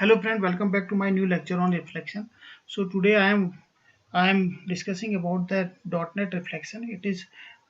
Hello friend, welcome back to my new lecture on reflection. So today I am discussing about the .NET reflection. It is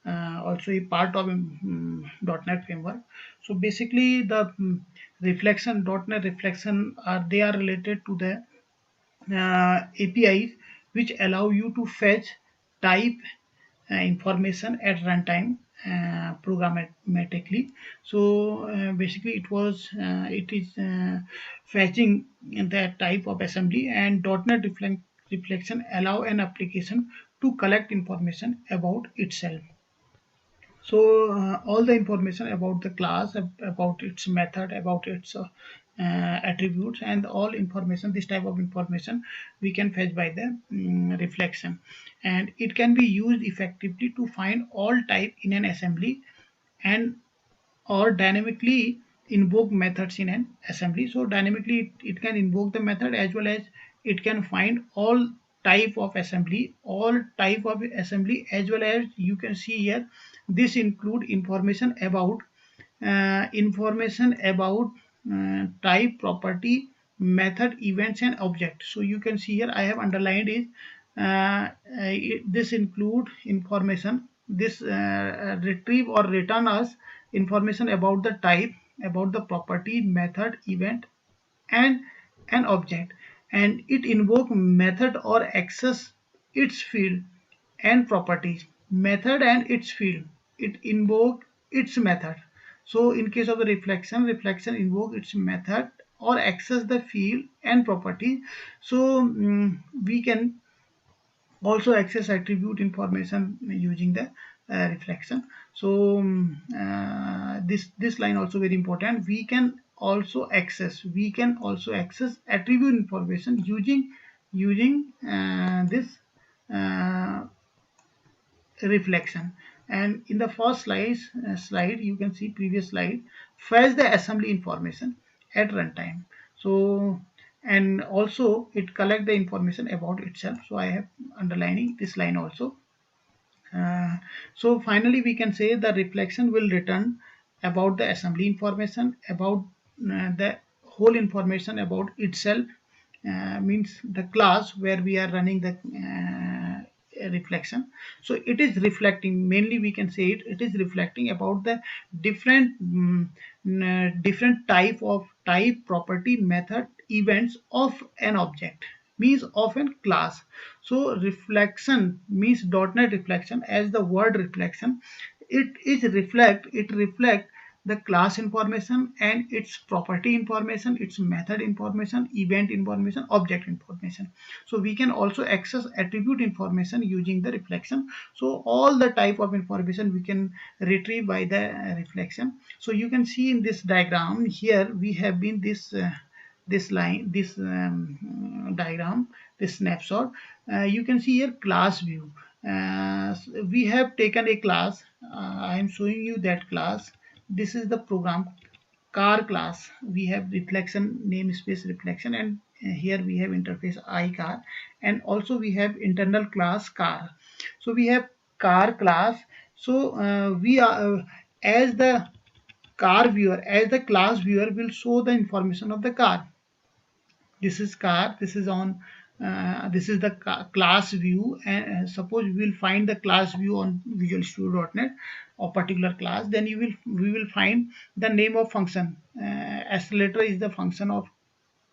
also a part of .NET framework. So basically the reflection .NET reflection are they are related to the APIs which allow you to fetch, type information at runtime programmatically. So basically it is fetching that type of assembly, and .NET reflection allow an application to collect information about itself. So all the information about the class, about its method, about its attributes, and all information, this type of information we can fetch by the reflection, and it can be used effectively to find all type in an assembly, and or dynamically invoke methods in an assembly. So dynamically it can invoke the method, as well as it can find all type of assembly, as well as you can see here this include information about type, property, method, events, and object. So you can see here I have underlined is this include information, this retrieve or return us information about the type, about the property, method, event, and an object, and it invoke method or access its field and properties. Method and its field, it invoke its method. So in case of the reflection invoke its method or access the field and property. So we can also access attribute information using the reflection. So this line also very important. We can also access attribute information using this uh, reflection. And in the first slide you can see previous slide, fetch the assembly information at runtime. So and also it collect the information about itself. So I have underlining this line also. uh, so finally we can say the reflection will return about the assembly information, about the whole information about itself, means the class where we are running the reflection. So it is reflecting, mainly we can say it is reflecting about the different type, property, method, events of an object, means of a class. So reflection means .NET reflection, as the word reflection, it reflect the class information and its property information, its method information, event information, object information. So we can also access attribute information using the reflection. So all the type of information we can retrieve by the reflection. So you can see in this diagram here we have been this line, this diagram, this snapshot. You can see here class view. We have taken a class. I am showing you that class. This is the program car class. We have reflection namespace reflection, and here we have interface iCar, and also we have internal class car. So we have car class. So we are as the car viewer, as the class viewer will show the information of the car. This is car, this is on this is the class view, and suppose we will find the class view on Visual Studio.NET of particular class, then we will find the name of function. Accelerator is the function of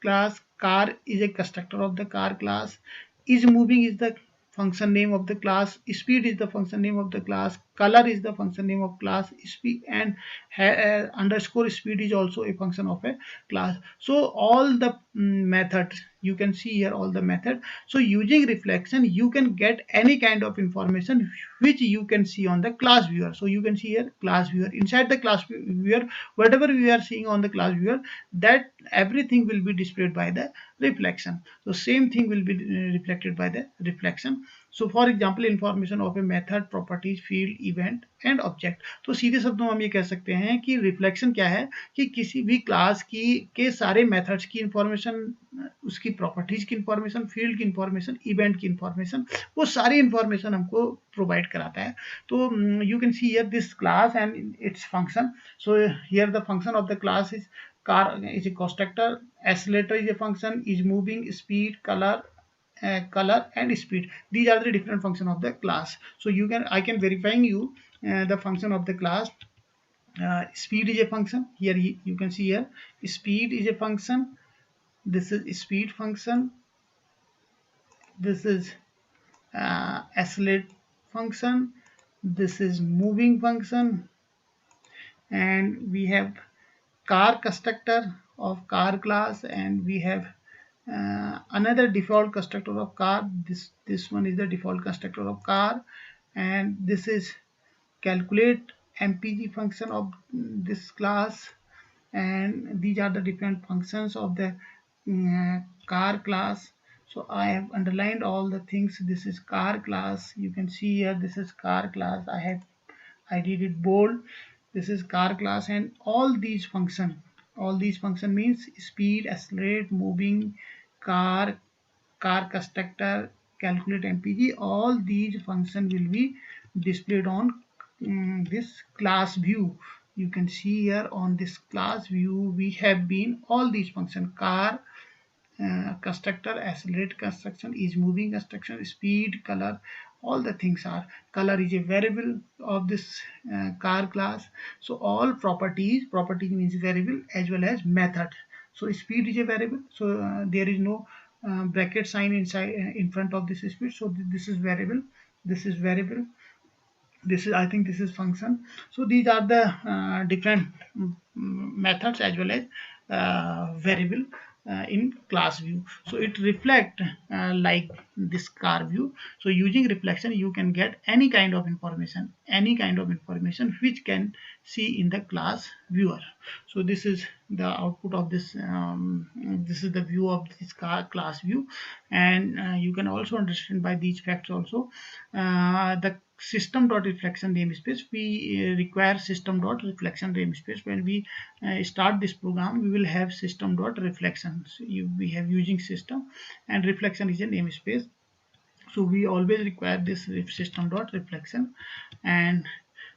class, car is a constructor of the car class, is moving is the function name of the class, speed is the function name of the class, color is the function name of class, speed, and underscore speed is also a function of a class. So all the methods you can see here, all the method. So using reflection you can get any kind of information which you can see on the class viewer. So you can see here class viewer, inside the class viewer whatever we are seeing on the class viewer, that everything will be displayed by the reflection. So same thing will be reflected by the reflection. So for example information of a method, properties, field, event and object. तो सीधे शब्दों में हम ये कह सकते हैं कि रिफ्लेक्शन क्या है कि किसी भी क्लास की के सारे मेथड्स की इंफॉर्मेशन, उसकी प्रॉपर्टीज की इंफॉर्मेशन, फील्ड की इंफॉर्मेशन, इवेंट की इंफॉर्मेशन, वो सारी इंफॉर्मेशन हमको प्रोवाइड कराता है. तो you can see here this class and its function. So here the function of the class is car is a constructor, accelerator is a function, is moving, speed, color and speed. These are the different function of the class. So I can verifying you the function of the class. Speed is a function. Here you can see here speed is a function. This is speed function. This is accelerate function. This is moving function, and we have car constructor of car class, and we have another default constructor of car. This one is the default constructor of car, and this is calculate mpg function of this class. And these are the different functions of the car class. So I have underlined all the things. This is car class. You can see here this is car class. I did it bold. This is car class, and all these function means speed, accelerate, moving, car, car constructor, calculate mpg. All these function will be displayed on this class view. You can see here on this class view we have been all these function: car, constructor, accelerate construction, is moving construction, speed, color. All the things are. Color is a variable of this car class. So all property means variable as well as method. So speed is a variable, so there is no bracket sign inside in front of this speed. So this is variable, this is variable, this is, I think this is function. So these are the different methods as well as variable in class view. So it reflect like this car view. So using reflection you can get any kind of information, which can see in the class viewer. So this is the output of this. This is the view of this class view, and you can also understand by these facts also. The system.reflection namespace, we require system.reflection namespace. When we start this program, we will have system.reflection. So we have using system, and reflection is a namespace. So we always require this system.reflection, and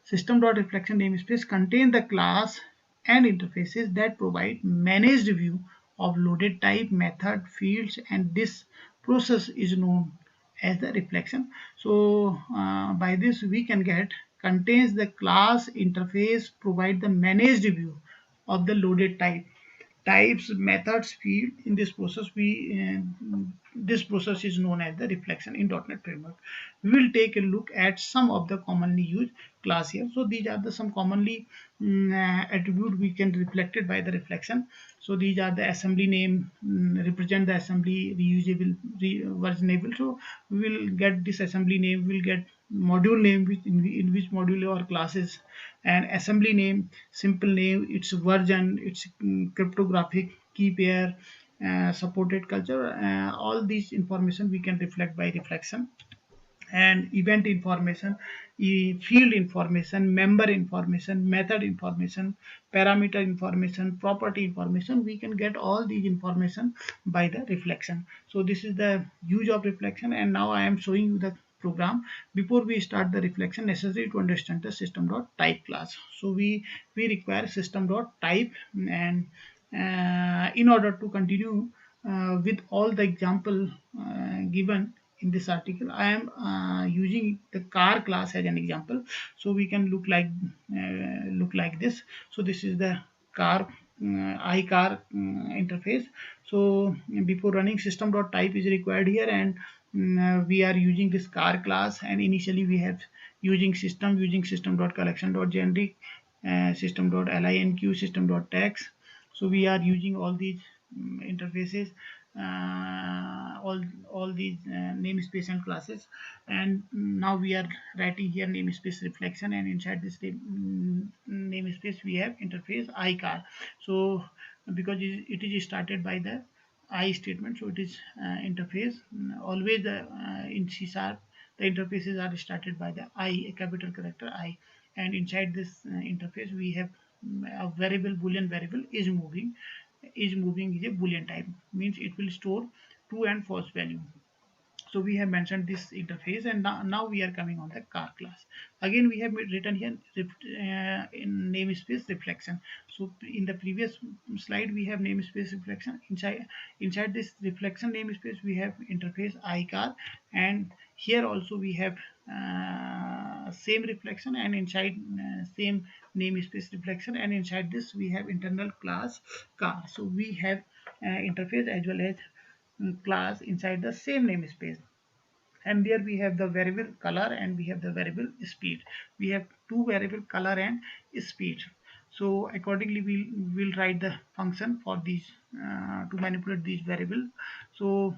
system.reflection namespace contain the class and interfaces that provide managed view of loaded type, method, fields, and this process is known as the reflection. So by this we can get contains the class interface provide the managed view of the loaded types, methods, field. In this process this process is known as the reflection in .NET Framework. We will take a look at some of the commonly used class here. So these are the some commonly attribute we can reflected by the reflection. So these are the assembly name, represent the assembly, reusable, versionable. So we will get this assembly name, we will get module name, which in which module or classes, and assembly name, simple name, its version, its cryptographic key pair, supported culture. All these information we can reflect by reflection. And event information, field information, member information, method information, parameter information, property information, we can get all these information by the reflection. So this is the use of reflection, and now I am showing you the program. Before we start the reflection, necessary to understand the system.type class. So we require system.type, and in order to continue with all the example given in this article, I am using the car class as an example. So we can look like this. So this is the car iCar interface. So before running, system.type is required here, and we are using this car class, and initially we have using system.collection.generic, system.linq, system.text. So we are using all these interfaces, all these namespace and classes. And now we are writing here namespace reflection, and inside this namespace we have interface iCar. So because it is started by the I statement, so it is interface. Always in C# the interfaces are started by the I, a capital character I, and inside this interface we have a variable, boolean variable is moving. Is moving is a boolean type, means it will store true and false value. So we have mentioned this interface, and now we are coming on the car class. Again, we have written here in namespace reflection. So in the previous slide we have namespace reflection. Inside this reflection namespace we have interface iCar, and here also we have same reflection, and inside same namespace reflection, and inside this we have internal class car. So we have interface as well as class inside the same namespace. And there we have the variable color and we have the variable speed. We have two variable color and speed. So accordingly we'll write the function for these to manipulate these variable. So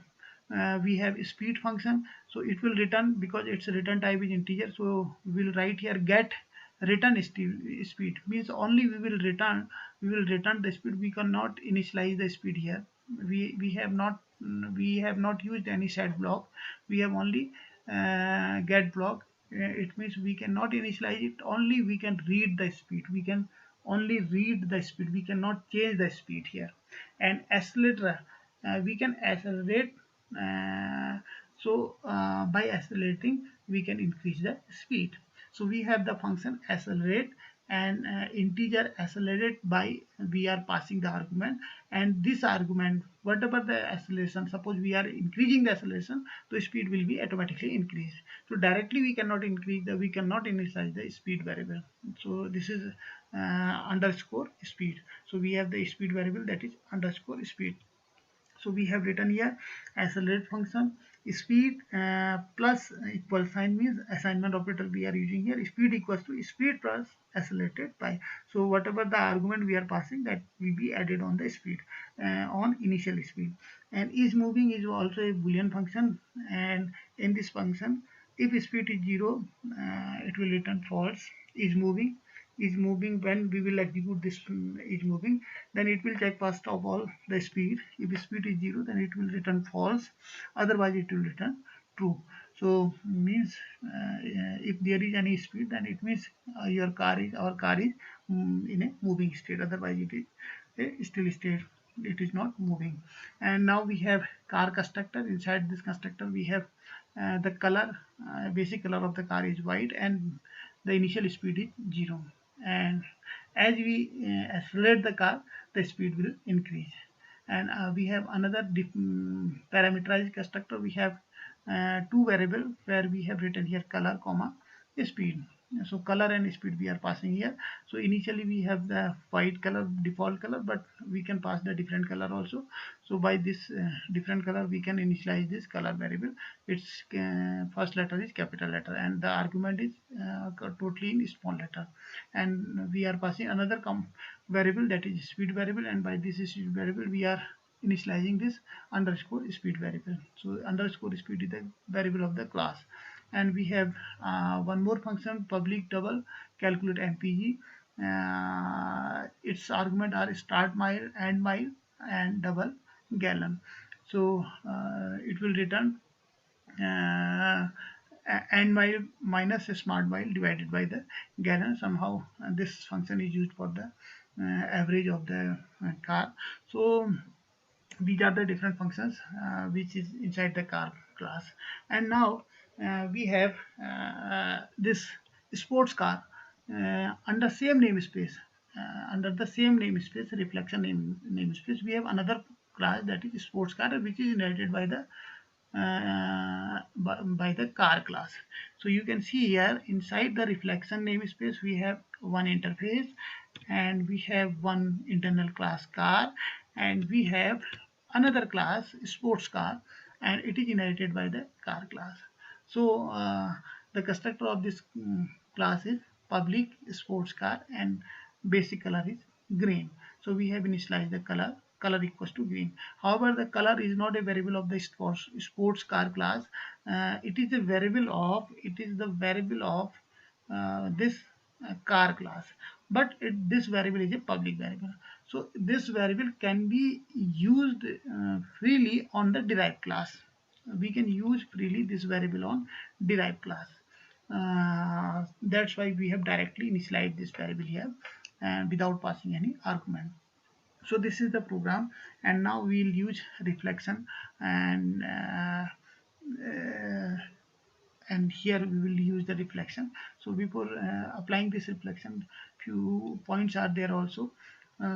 we have speed function, so it will return, because its return type is integer, so we'll write here get return speed, means only we will return the speed. We cannot initialize the speed here. We have not used any set block. We have only get block. It means we cannot initialize it, only we can read the speed. We can only read the speed, we cannot change the speed here. And accelerator, we can accelerate. By accelerating we can increase the speed. So we have the function accelerate, and integer accelerate by we are passing the argument, and this argument, whatever the acceleration, suppose we are increasing the acceleration, the speed will be automatically increased. So directly we cannot initialize the speed variable. So this is underscore speed. So we have the speed variable, that is underscore speed. So we have written here accelerate function speed plus equal sign, means assignment operator we are using here. Speed equals to speed plus accelerated by, so whatever the argument we are passing, that will be added on the speed, on initial speed. And is moving is also a boolean function, and in this function if speed is 0, it will return false. Is moving, when we will execute this is moving, then it will check first of all the speed. If speed is 0, then it will return false, otherwise it will return true. So means if there is any speed, then it means our car is in a moving state, otherwise it is a still state, it is not moving. And now we have car constructor. Inside this constructor we have the color, basic color of the car is white, and the initial speed is 0. And as we accelerate the car, the speed will increase. And we have another parameterized constructor. We have two variable where we have written here color comma speed. So color and speed we are passing here. So initially we have the white color, default color, but we can pass the different color also. So by this different color we can initialize this color variable. Its first letter is capital letter, and the argument is totally in small letter. And we are passing another variable, that is speed variable, and by this speed variable we are initializing this underscore speed variable. So underscore speed is the variable of the class. And we have one more function, public double calculate mpg. Its argument are start mile, end mile, and double gallon. So it will return end mile minus a smart mile divided by the gallon. Somehow this function is used for the average of the car. So these are the different functions which is inside the car class. And now we have this sports car under same namespace. Under the same namespace, reflection namespace, we have another class, that is sports car, which is inherited by the by the car class. So you can see here inside the reflection namespace we have one interface, and we have one internal class car, and we have another class sports car, and it is inherited by the car class. So the constructor of this class is public sports car, and basic color is green. So we have initialized the color equals to green. However, the color is not a variable of the sports car class. It is the variable of this car class, but this variable is a public variable. So this variable can be used freely on the derived class. We can use freely this variable on derived class. That's why we have directly initialized this variable here, and without passing any argument. So this is the program, and now we'll use reflection, and uh, and here we will use the reflection. So before applying this reflection, few points are there also.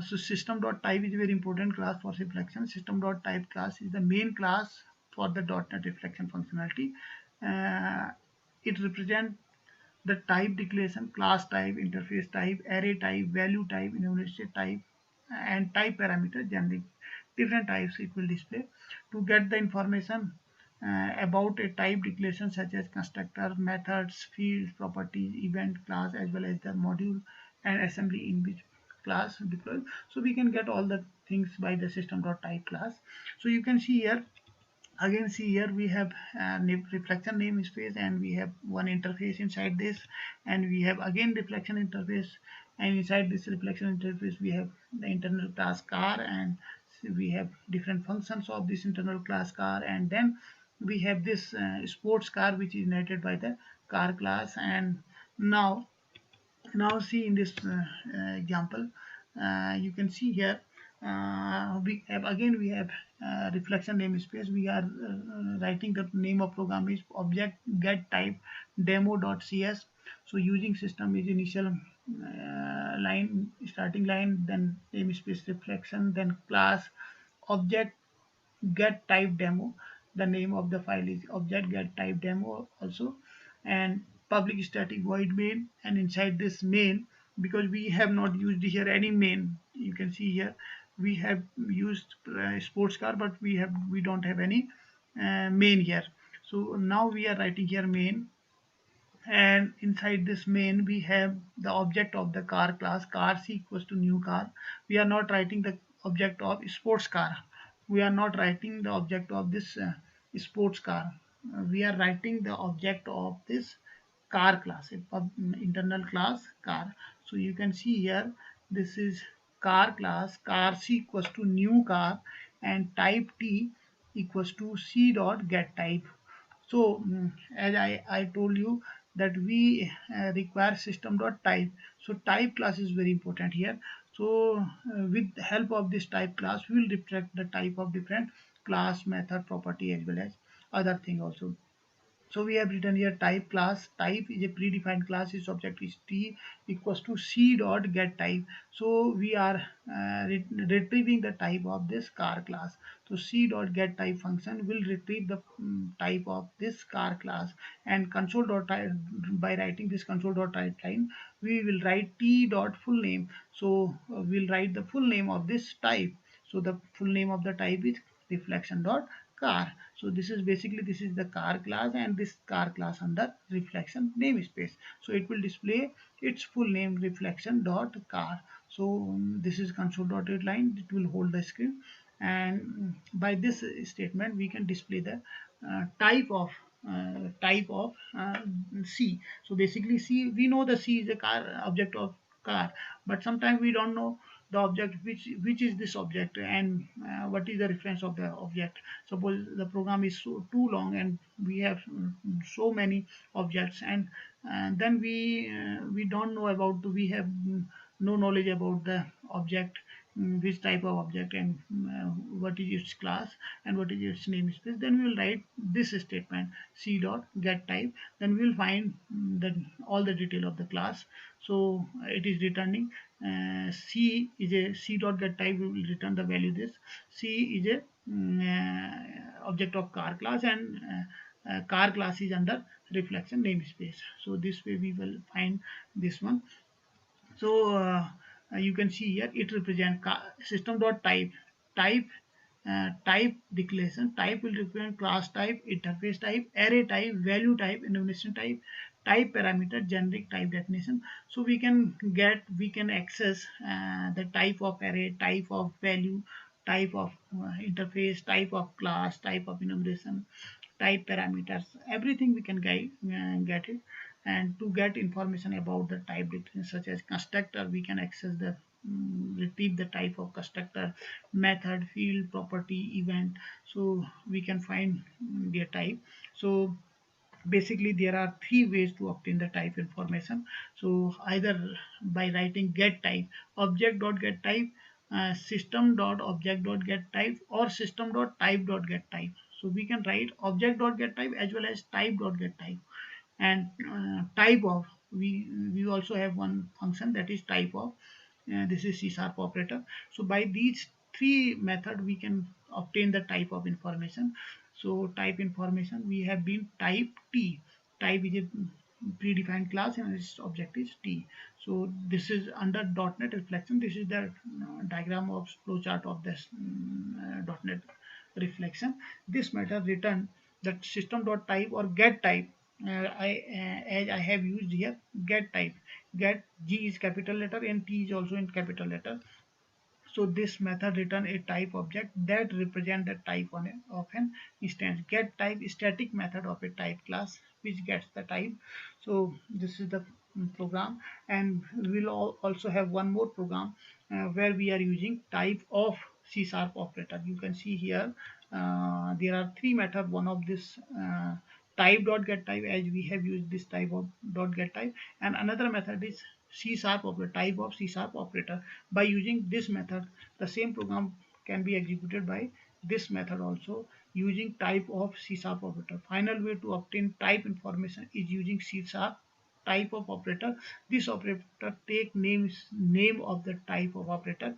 So system.type is a very important class for reflection. System.type class is the main class for the .NET reflection functionality. uh, it represents the type declaration, class type, interface type, array type, value type, enumerator type, and type parameter generic. Different types it will display. To get the information about a type declaration such as constructor, methods, fields, properties, event, class, as well as the module and assembly in which class deployed. So we can get all the things by the system.type class. So you can see here, again see here we have reflection namespace, and we have one interface inside this, and we have again reflection interface, and inside this reflection interface we have the internal class car, and we have different functions of this internal class car, and then we have this sports car which is inherited by the car class. And now see in this example, you can see here, we have reflection namespace. We are writing the name of program is object get type demo.cs. So using system is initial line, starting line, then namespace reflection, then class object get type demo. The name of the file is object get type demo also, and public static void main. And inside this main, because we have not used here any main, you can see here we have used sports car, but we don't have any main here. So now we are writing here main, and inside this main we have the object of the car class, car c equals to new car. We are not writing the object of sports car, we are not writing the object of this sports car. We are writing the object of this car class, internal class car. So you can see here, this is car class, car c equals to new car, and type t equals to c dot get type. So as I told you that we require system.type. So type class is very important here. So with the help of this type class, we will reflect the type of different class, method, property, as well as other thing also. So we have written here type class. Type is a predefined class. Its object is t equals to c dot get type. So we are retrieving the type of this car class. So c dot get type function will retrieve the type of this car class, and console dot type, by writing this console dot type line, we will write t dot full name. So we'll write the full name of this type. So the full name of the type is reflection dot car. So this is basically, this is the car class, and this car class under reflection namespace. So it will display its full name, reflection dot car. So this is console dot line, it will hold the screen, and by this statement we can display the type of C. So basically C, we know the C is a car, object of car, but sometimes we don't know the object, which is this object, and what is the reference of the object. Suppose the program is too long, and we have so many objects, and then we don't know about, we have no knowledge about the object, which type of object, and what is its class, and what is its namespace. Then we will write this statement c dot get type. Then we will find all the detail of the class. So it is returning c is a c dot get type, we will return the value this. C is a object of car class, and car class is under reflection namespace. So this way we will find this one. So you can see here it represents system dot type. Type type declaration. Type will represent class type, interface type, array type, value type, enumeration type, type parameter, generic type definition. So we can access the type of array, type of value, type of interface, type of class, type of enumeration, type parameters, everything we can get it. And to get information about the type difference, such as constructor, we can access the retrieve the type of constructor, method, field, property, event. So we can find their type. So basically there are three ways to obtain the type information. So either by writing get type, object dot get type, system dot object dot get type, or system dot type dot get type. So we can write object dot get type as well as type dot get type. And type of, we also have one function that is type of, this is C sharp operator. So by these three method we can obtain the type of information. So type information, we have been type T. Type is a predefined class and its object is T. So this is under .NET reflection. This is the diagram of flowchart of this .NET reflection. This method return that system.type or get type. As I have used here get type. Get, G is capital letter and T is also in capital letter. So this method return a type object that represent the type of an instance. Get type static method of a type class which gets the type. So this is the program, and we will also have one more program where we are using type of C sharp operator. You can see here there are three methods. One of this type dot get type, as we have used this type of dot get type, and another method is C sharp operator, type of C sharp operator. By using this method, the same program can be executed by this method also using type of C sharp operator. Final way to obtain type information is using C sharp type of operator. This operator take name of the type of operator.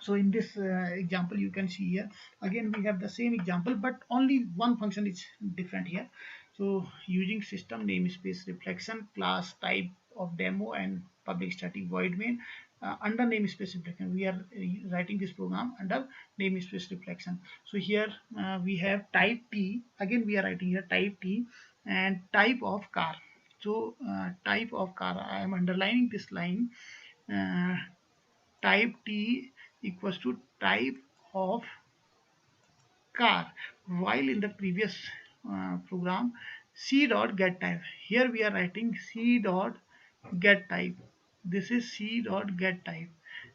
So in this example you can see here again we have the same example, but only one function is different here. So using system namespace reflection class type of demo and public static void main, under namespace reflection we are writing this program under namespace reflection. So here we have type T, again we are writing here type T and type of car. So type of car, I am underlining this line. uh, Type T equals to type of car, while in the previous program C dot get type, here we are writing C dot get type. This is C dot get type,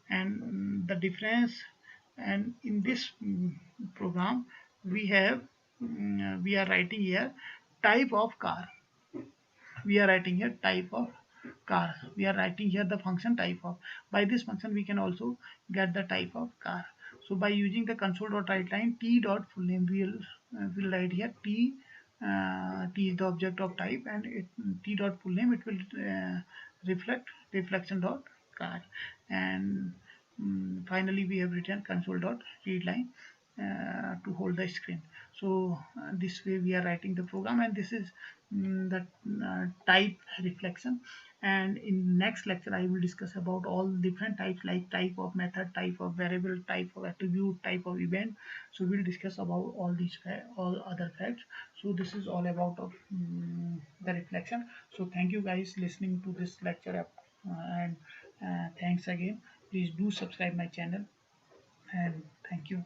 and the difference, and in this program we have we are writing here type of car. We are writing here type of car. We are writing here the function type of. By this function we can also get the type of car. So by using the console.writeLine t dot full name, will write here t. T is the object of type, and t dot full name, it will reflect reflection dot car. And finally we have written console dot read line to hold the screen. So this way we are writing the program, and this is the type reflection. And in next lecture I will discuss about all different types, like type of method, type of variable, type of attribute, type of event. So we'll discuss about all these all other facts. So this is all about of the reflection. So thank you guys listening to this lecture, and thanks again. Please do subscribe my channel, and thank you.